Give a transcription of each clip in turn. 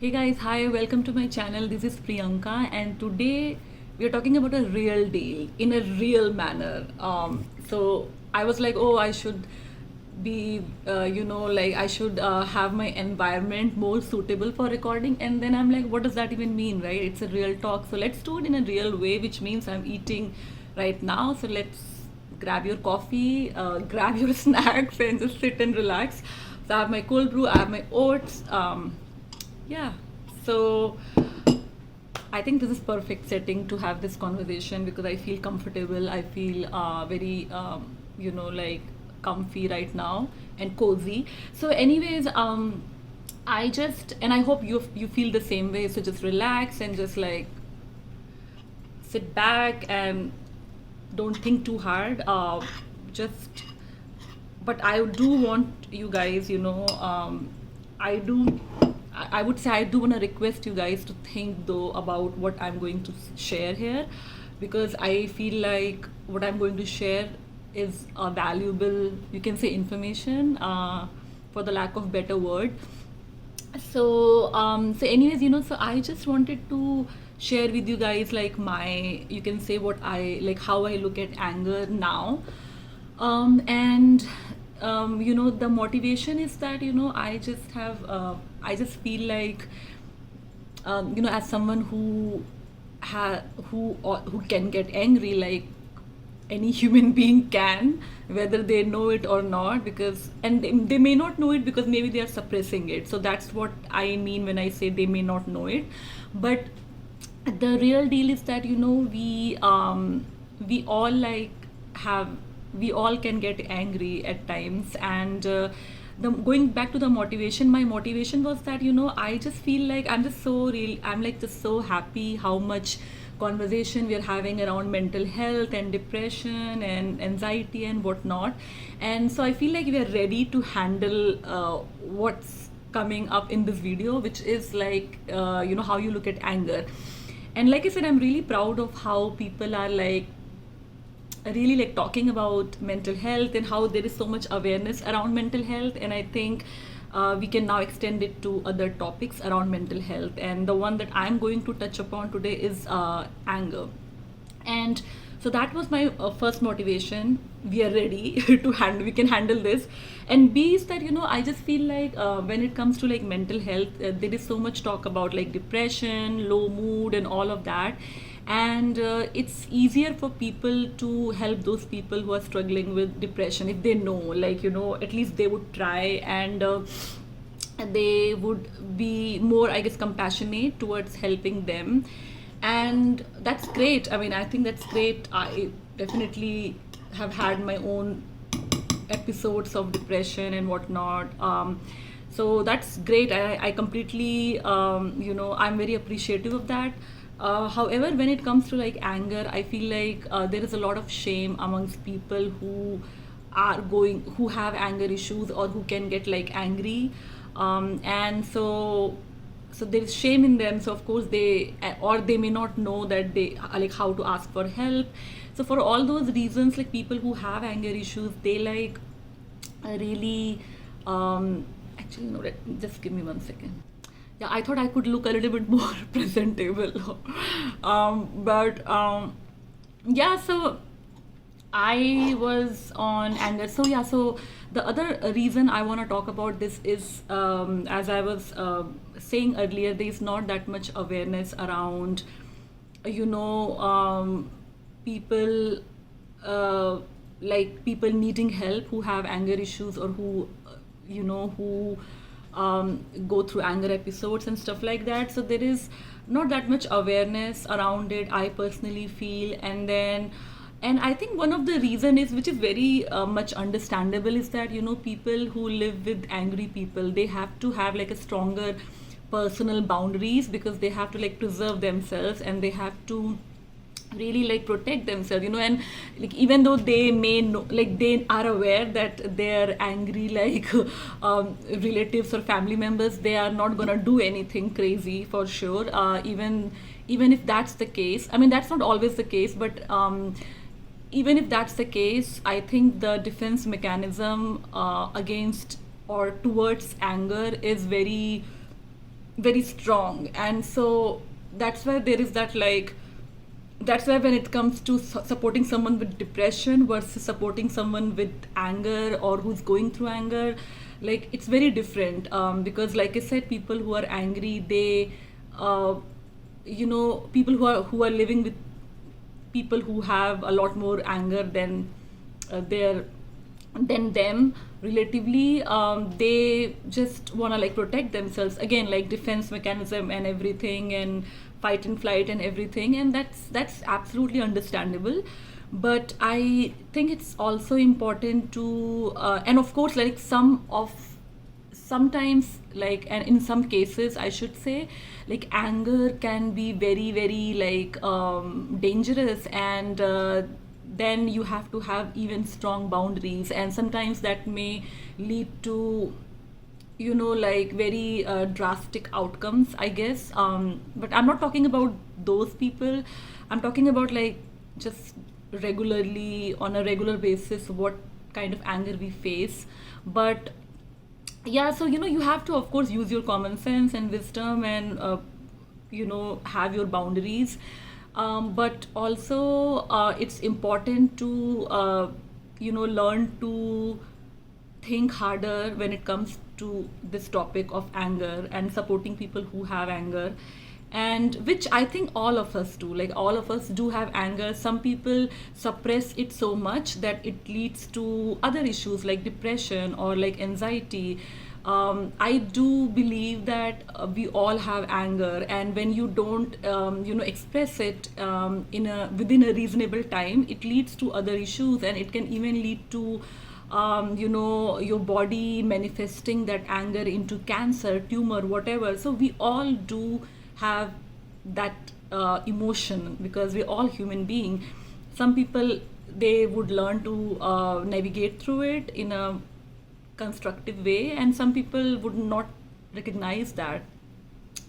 Hey guys, hi, welcome to my channel. This is Priyanka, and today we are talking about a real deal in a real manner. So I was like, oh, I should be, like I should have my environment more suitable for recording. And then I'm like, what does that even mean, right? It's a real talk. So let's do it in a real way, which means I'm eating right now. So let's grab your coffee, grab your snacks, and just sit and relax. So I have my cold brew, I have my oats. Yeah. So I think this is perfect setting to have this conversation because I feel comfortable. I feel very, like comfy right now and cozy. So, anyways, I just and I hope you feel the same way. So just relax and just like sit back and don't think too hard. Just but I do want you guys, I do. I would say I do want to request you guys to think though about what I'm going to share here, because I feel like what I'm going to share is a valuable, you can say, information, for the lack of better word. So anyways, so I just wanted to share with you guys like my, you can say, what I like, how I look at anger now. And the motivation is that I just feel like, as someone who can get angry like any human being can, whether they know it or not, because and they may not know it because maybe they are suppressing it. So that's what I mean when I say they may not know it. But the real deal is that we all like have we all can get angry at times. And the going back to the motivation, my motivation was that I just feel like I'm like just so happy how much conversation we are having around mental health and depression and anxiety and whatnot. And so I feel like we are ready to handle what's coming up in this video, which is like how you look at anger. And like I said, I'm really proud of how people are like really like talking about mental health and how there is so much awareness around mental health. And I think we can now extend it to other topics around mental health. And the one that I'm going to touch upon today is anger. And so that was my first motivation. We are ready to handle, we can handle this. And B is that I just feel like when it comes to like mental health, there is so much talk about like depression, low mood and all of that. And it's easier for people to help those people who are struggling with depression if they know, like at least they would try. And they would be more, I guess, compassionate towards helping them. And that's great. I mean, I think that's great. I definitely have had my own episodes of depression and whatnot. So that's great. I completely, I'm very appreciative of that. However, when it comes to like anger, I feel like there is a lot of shame amongst people who have anger issues or who can get like angry. And so there is shame in them. So of course they may not know that they like how to ask for help. So for all those reasons, like people who have anger issues, they like really actually no, just give me 1 second. Yeah, I thought I could look a little bit more presentable. But yeah, so I was on anger. So yeah, so the other reason I want to talk about this is, as I was saying earlier, there is not that much awareness around, you know, people, like people needing help who have anger issues or who, who go through anger episodes and stuff like that. So there is not that much awareness around it, I personally feel. And I think one of the reason is, which is very much understandable, is that people who live with angry people, they have to have like a stronger personal boundaries, because they have to like preserve themselves and they have to really like protect themselves, and like even though they may know, like they are aware that they're angry, like relatives or family members, they are not gonna do anything crazy for sure. Even if that's the case, I mean that's not always the case, but even if that's the case, I think the defense mechanism against or towards anger is very very strong. And so that's why there is that, like, that's why when it comes to supporting someone with depression versus supporting someone with anger or who's going through anger, like, it's very different, because like I said, people who are angry, they uh, people who are living with people who have a lot more anger their than them relatively, they just want to like protect themselves, again, like defense mechanism and everything, and fight and flight and everything, and that's absolutely understandable. But I think it's also important to and of course, like, sometimes, like, and in some cases I should say, like, anger can be very, very, like, dangerous, and then you have to have even strong boundaries, and sometimes that may lead to, like, very drastic outcomes, I guess. But I'm not talking about those people. I'm talking about, like, just regularly, on a regular basis, what kind of anger we face. But yeah, so you have to, of course, use your common sense and wisdom, and have your boundaries. But also, it's important to learn to think harder when it comes to this topic of anger and supporting people who have anger, and which I think all of us do. Like, all of us do have anger. Some people suppress it so much that it leads to other issues like depression or like anxiety. I do believe that we all have anger, and when you don't, express it within a reasonable time, it leads to other issues, and it can even lead to, your body manifesting that anger into cancer, tumor, whatever. So we all do have that emotion, because we're all human being. Some people, they would learn to navigate through it in a constructive way, and some people would not recognize that.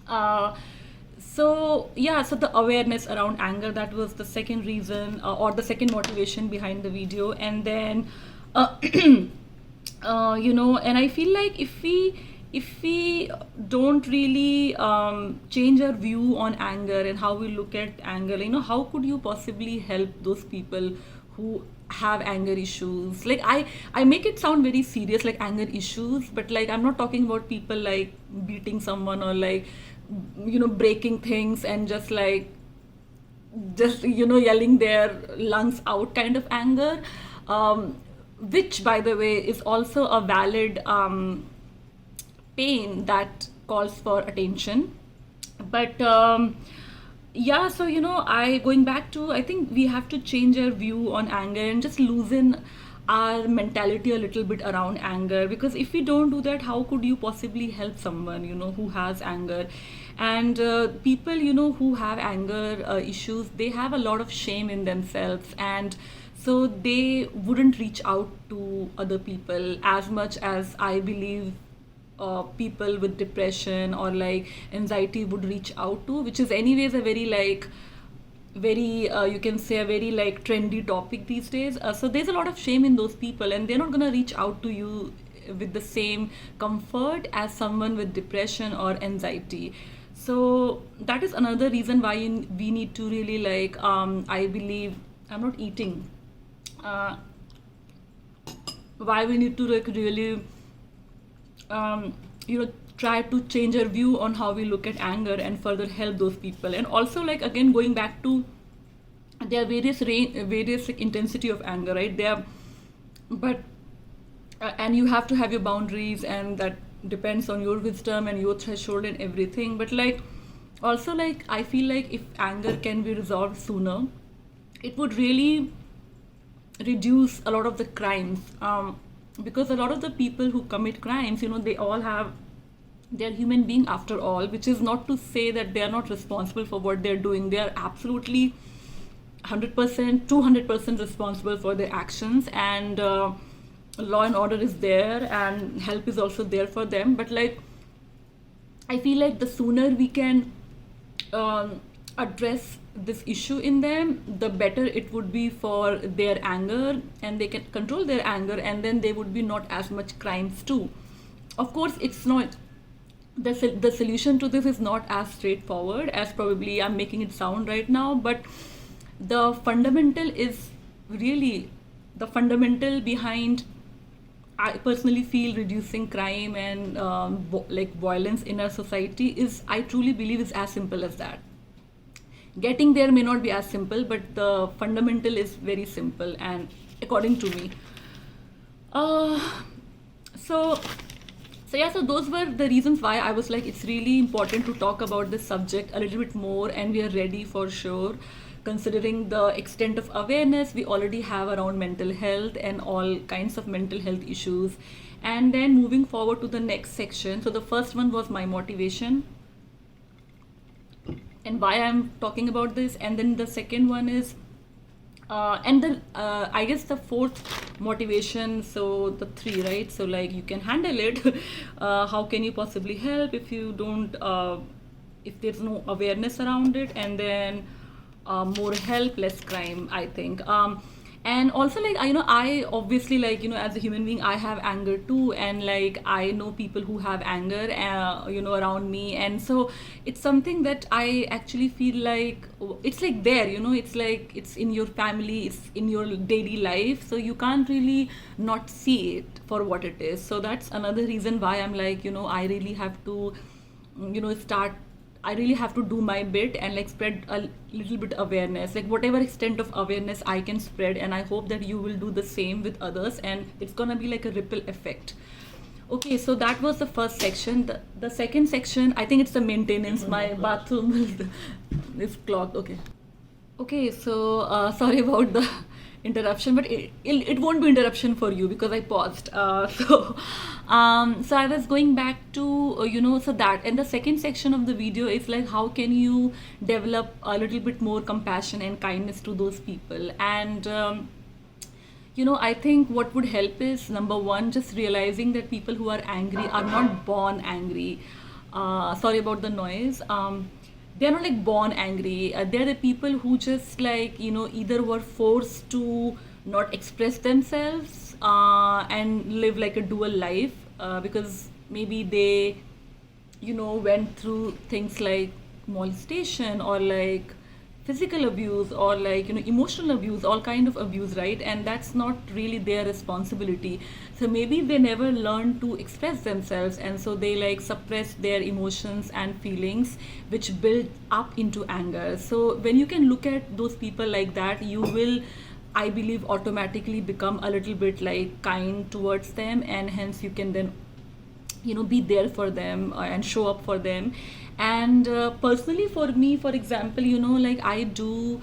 uh, so yeah, so the awareness around anger, that was the second reason, or the second motivation behind the video. And then uh, and I feel like if we don't really change our view on anger and how we look at anger, how could you possibly help those people who have anger issues? Like, I make it sound very serious, like anger issues, but like, I'm not talking about people like beating someone or like breaking things and just yelling their lungs out kind of anger, which, by the way, is also a valid pain that calls for attention. But yeah, so I going back to, I think we have to change our view on anger and just loosen our mentality a little bit around anger, because if we don't do that, how could you possibly help someone who has anger? And people who have anger issues, they have a lot of shame in themselves, and so they wouldn't reach out to other people as much as I believe people with depression or like anxiety would reach out to, which is anyways a very, like, very you can say a very, like, trendy topic these days. So there's a lot of shame in those people, and they're not going to reach out to you with the same comfort as someone with depression or anxiety. So that is another reason why we need to really, like, I believe, I'm not eating, uh, why we need to, like, really try to change our view on how we look at anger and further help those people. And also, like, again, going back to, there are various, like, intensity of anger, right? There, but and you have to have your boundaries, and that depends on your wisdom and your threshold and everything. But, like, also, like, I feel like if anger can be resolved sooner, it would really reduce a lot of the crimes, because a lot of the people who commit crimes, they all have, they're human being after all, which is not to say that they are not responsible for what they're doing. They are absolutely 100%, 200% responsible for their actions, and law and order is there, and help is also there for them. But, like, I feel like the sooner we can address this issue in them, the better it would be for their anger, and they can control their anger, and then there would be not as much crimes too. Of course, it's not the solution to this is not as straightforward as probably I'm making it sound right now, but the fundamental is really the fundamental behind, I personally feel, reducing crime and like violence in our society is, I truly believe, is as simple as that. Getting there may not be as simple, but the fundamental is very simple, and according to me. Uh, so so those were the reasons why I was like, it's really important to talk about this subject a little bit more, and we are ready for sure, considering the extent of awareness we already have around mental health and all kinds of mental health issues. And then moving forward to the next section. So the first one was my motivation and why I'm talking about this, and then the second one is and then I guess the fourth motivation, so the three, right? So like, you can handle it. How can you possibly help if you don't, if there's no awareness around it? And then more help, less crime, I think. And also, like, I obviously, like, as a human being, I have anger too, and like, I know people who have anger around me, and so it's something that I actually feel like it's like there, it's like it's in your family, it's in your daily life, so you can't really not see it for what it is. So that's another reason why I'm like, I really have to start, I really have to do my bit and like spread a little bit awareness, like whatever extent of awareness I can spread, and I hope that you will do the same with others, and it's gonna be like a ripple effect. Okay, so that was the first section. The second section, I think it's the maintenance. My bathroom is clogged. Okay, so sorry about the interruption, but it won't be interruption for you because I paused. So I was going back to, so that, and the second section of the video is like, how can you develop a little bit more compassion and kindness to those people? And, I think what would help is, number one, just realizing that people who are angry are not born angry. Sorry about the noise. They're not like born angry. They're the people who just like, either were forced to not express themselves and live like a dual life because maybe they, went through things like molestation or like physical abuse or like emotional abuse, all kind of abuse, right? And that's not really their responsibility. So maybe they never learned to express themselves, and so they like suppress their emotions and feelings, which build up into anger. So when you can look at those people like that, you will, I believe, automatically become a little bit like kind towards them, and hence you can then be there for them and show up for them. And personally for me, for example, like I do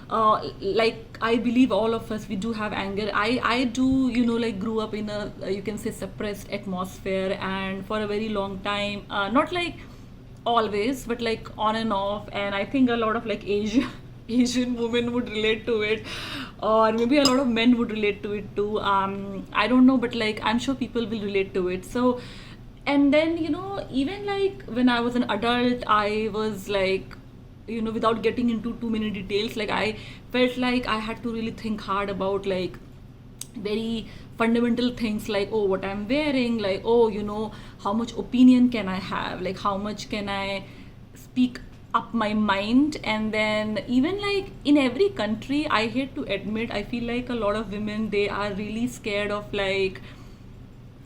like I believe all of us, we do have anger. I do like grew up in a you can say suppressed atmosphere, and for a very long time, not like always, but like on and off. And I think a lot of like Asian women would relate to it, or maybe a lot of men would relate to it too. I don't know, but like I'm sure people will relate to it. So, and then even like when I was an adult, I was like, without getting into too many details, like I felt like I had to really think hard about like very fundamental things, like, oh, what I'm wearing, like, oh, how much opinion can I have, like how much can I speak up my mind. And then even like in every country, I hate to admit, I feel like a lot of women, they are really scared of like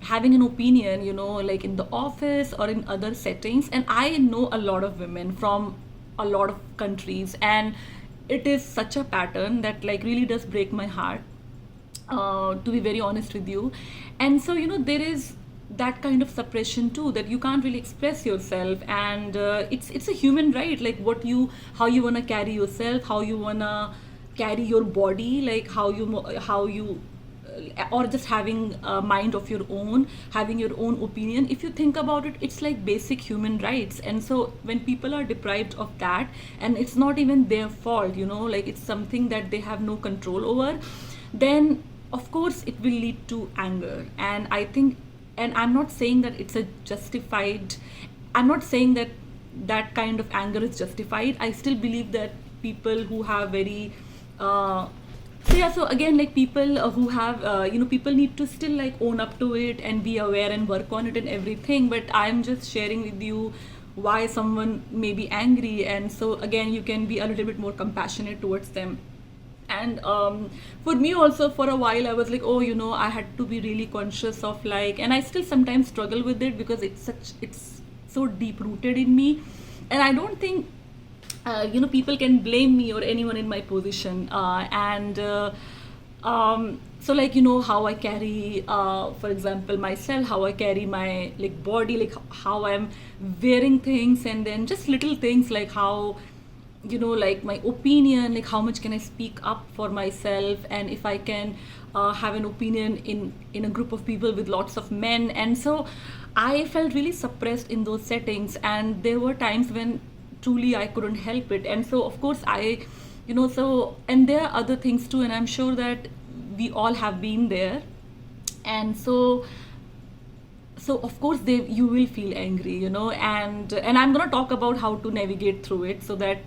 having an opinion, like in the office or in other settings. And I know a lot of women from a lot of countries, and it is such a pattern that like really does break my heart, to be very honest with you. And so there is that kind of suppression too, that you can't really express yourself. And it's a human right, like how you want to carry yourself, how you want to carry your body, like how you or just having a mind of your own, having your own opinion. If you think about it, it's like basic human rights. And so when people are deprived of that, and it's not even their fault, like it's something that they have no control over, then of course it will lead to anger. And I think, and I'm not saying that it's a justified, I'm not saying that that kind of anger is justified. I still believe that people who have very So yeah, so again, like people who have, people need to still like own up to it and be aware and work on it and everything. But I'm just sharing with you why someone may be angry, and so again, you can be a little bit more compassionate towards them. And for me also, for a while I was like, oh, I had to be really conscious of like, and I still sometimes struggle with it because it's so deep rooted in me. And I don't think people can blame me or anyone in my position. And so like, how I carry, for example, myself, how I carry my like body, like how I'm wearing things, and then just little things like how, like my opinion, like how much can I speak up for myself, and if I can have an opinion in a group of people with lots of men. And so I felt really suppressed in those settings, and there were times when truly I couldn't help it. And so of course I, so, and there are other things too, and I'm sure that we all have been there. And so of course you will feel angry, and I'm going to talk about how to navigate through it, so that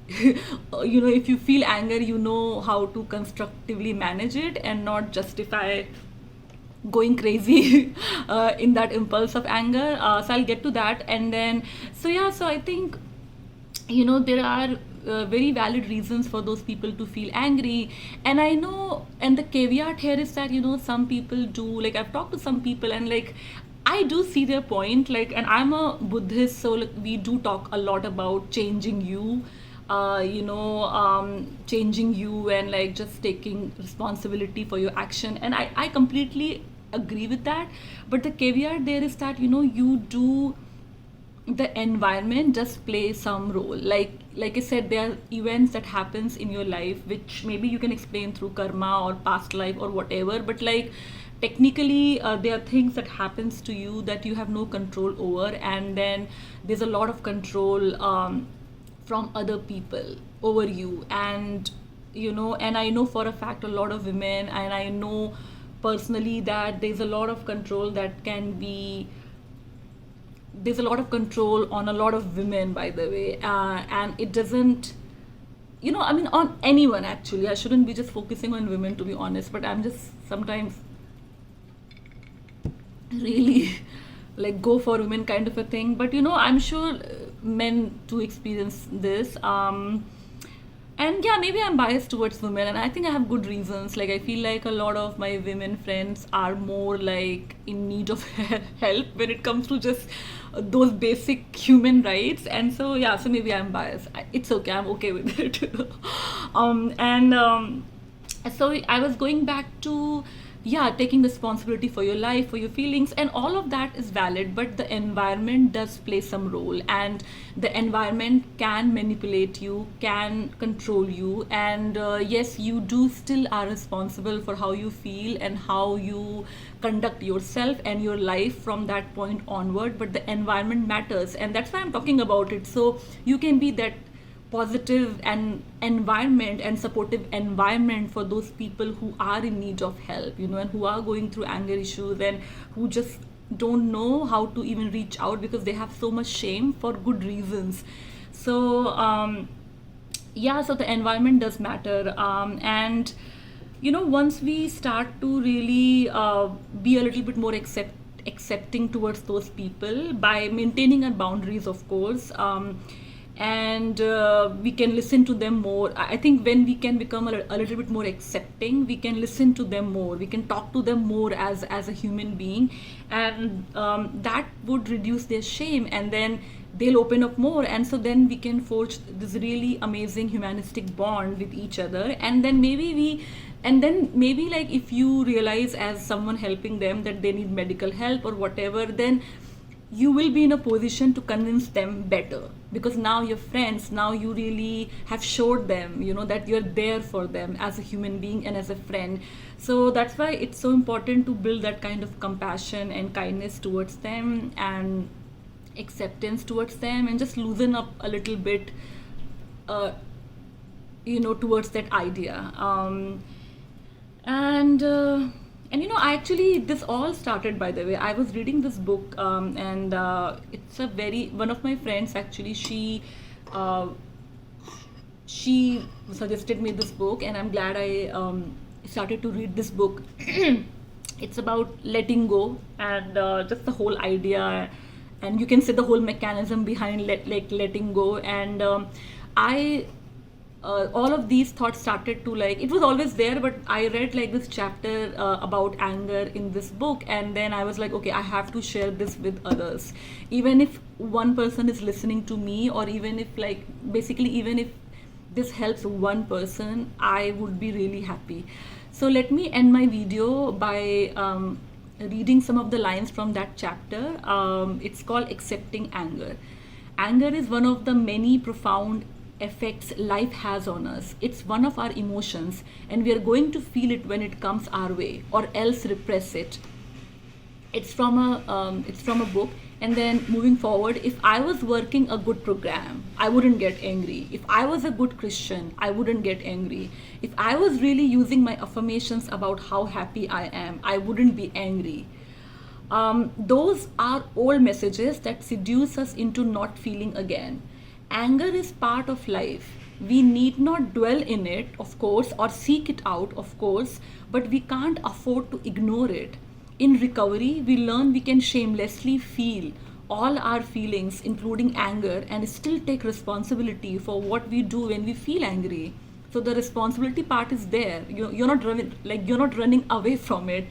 if you feel anger, you know how to constructively manage it and not justify going crazy in that impulse of anger. So I'll get to that. And then, so yeah, so I think, there are very valid reasons for those people to feel angry. And I know, and the caveat here is that, some people do, like I've talked to some people, and like I do see their point, like, and I'm a Buddhist, so like we do talk a lot about changing you, changing you, and like just taking responsibility for your action. And I completely agree with that. But the caveat there is that, you do, the environment does play some role. Like I said, there are events that happens in your life which maybe you can explain through karma or past life or whatever, but like technically there are things that happens to you that you have no control over. And then there's a lot of control from other people over you. And and I know for a fact a lot of women, and I know personally that there's a lot of control that can be, there's a lot of control on a lot of women, by the way. And it doesn't, I mean, on anyone actually. I shouldn't be just focusing on women, to be honest, but I'm just sometimes really like go for women kind of a thing. But I'm sure men do experience this. And yeah, maybe I'm biased towards women, and I think I have good reasons. Like I feel like a lot of my women friends are more like in need of help when it comes to just those basic human rights. And so yeah, so maybe I'm biased. It's okay, I'm okay with it. And so I was going back to, yeah, taking responsibility for your life, for your feelings, and all of that is valid. But the environment does play some role, and the environment can manipulate you, can control you. And yes, you do still are responsible for how you feel and how you conduct yourself and your life from that point onward. But the environment matters, and that's why I'm talking about it. So you can be that positive and environment and supportive environment for those people who are in need of help, and who are going through anger issues, and who just don't know how to even reach out because they have so much shame for good reasons. So yeah, so the environment does matter. And once we start to really be a little bit more accepting towards those people by maintaining our boundaries, of course. And we can listen to them more. I think when we can become a little bit more accepting, we can listen to them more, we can talk to them more as a human being. And that would reduce their shame, and then they'll open up more. And so then we can forge this really amazing humanistic bond with each other. And then maybe like if you realize as someone helping them that they need medical help or whatever, then you will be in a position to convince them better, because now you're friends, now you really have showed them, that you're there for them as a human being and as a friend. So that's why it's so important to build that kind of compassion and kindness towards them, and acceptance towards them, and just loosen up a little bit towards that idea. And I actually, this all started, by the way, I was reading this book, and it's one of my friends actually, she suggested me this book, and I'm glad I started to read this book. It's about letting go, and just the whole idea, and you can say the whole mechanism behind letting go. And I all of these thoughts started to, like, it was always there, but I read like this chapter about anger in this book, and then I was like, okay, I have to share this with others, even if one person is listening to me, or even if, like, basically even if this helps one person, I would be really happy. So let me end my video by reading some of the lines from that chapter. It's called Accepting Anger. Anger is one of the many profound effects life has on us. It's one of our emotions, and we are going to feel it when it comes our way, or else repress it. It's from a book. And then moving forward, if I was working a good program, I wouldn't get angry. If I was a good Christian, I wouldn't get angry. If I was really using my affirmations about how happy I am, I wouldn't be angry. Those are old messages that seduce us into not feeling again. Anger is part of life. We need not dwell in it, of course, or seek it out, of course, but we can't afford to ignore it. In recovery, we learn we can shamelessly feel all our feelings, including anger, and still take responsibility for what we do when we feel angry. So the responsibility part is there. You're not running, like, you're not running away from it.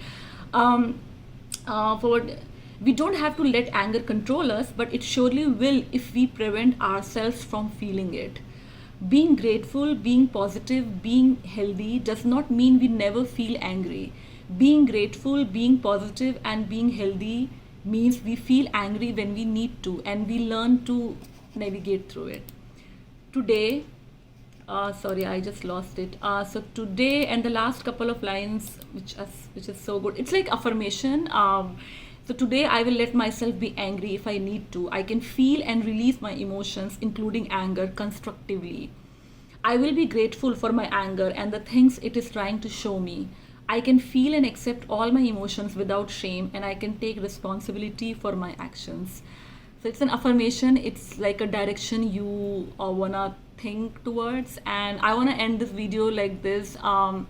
Forward, we don't have to let anger control us, but it surely will if we prevent ourselves from feeling it. Being grateful, being positive, being healthy does not mean we never feel angry. Being grateful, being positive, and being healthy means we feel angry when we need to, and we learn to navigate through it. Today, sorry, I just lost it. So today, and the last couple of lines, which is so good. It's like affirmation. So today I will let myself be angry if I need to. I can feel and release my emotions, including anger, constructively. I will be grateful for my anger and the things it is trying to show me. I can feel and accept all my emotions without shame, and I can take responsibility for my actions. So it's an affirmation. It's like a direction you wanna think towards. And I wanna end this video like this. And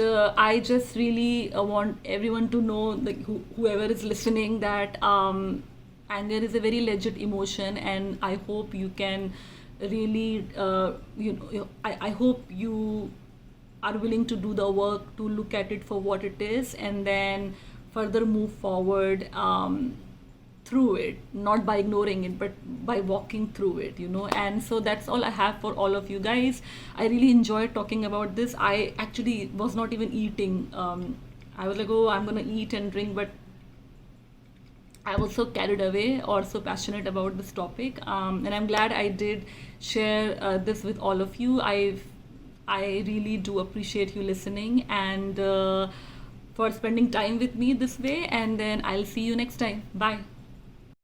I just really want everyone to know, like, whoever is listening, that anger is a very legit emotion, and I hope you can really, I hope you are willing to do the work to look at it for what it is, and then further move forward through it, not by ignoring it, but by walking through it, And so that's all I have for all of you guys. I really enjoyed talking about this. I actually was not even eating. I was like, oh, I'm gonna eat and drink, but I was so carried away or so passionate about this topic, and I'm glad I did share this with all of you. I really do appreciate you listening, and for spending time with me this way, and then I'll see you next time. Bye.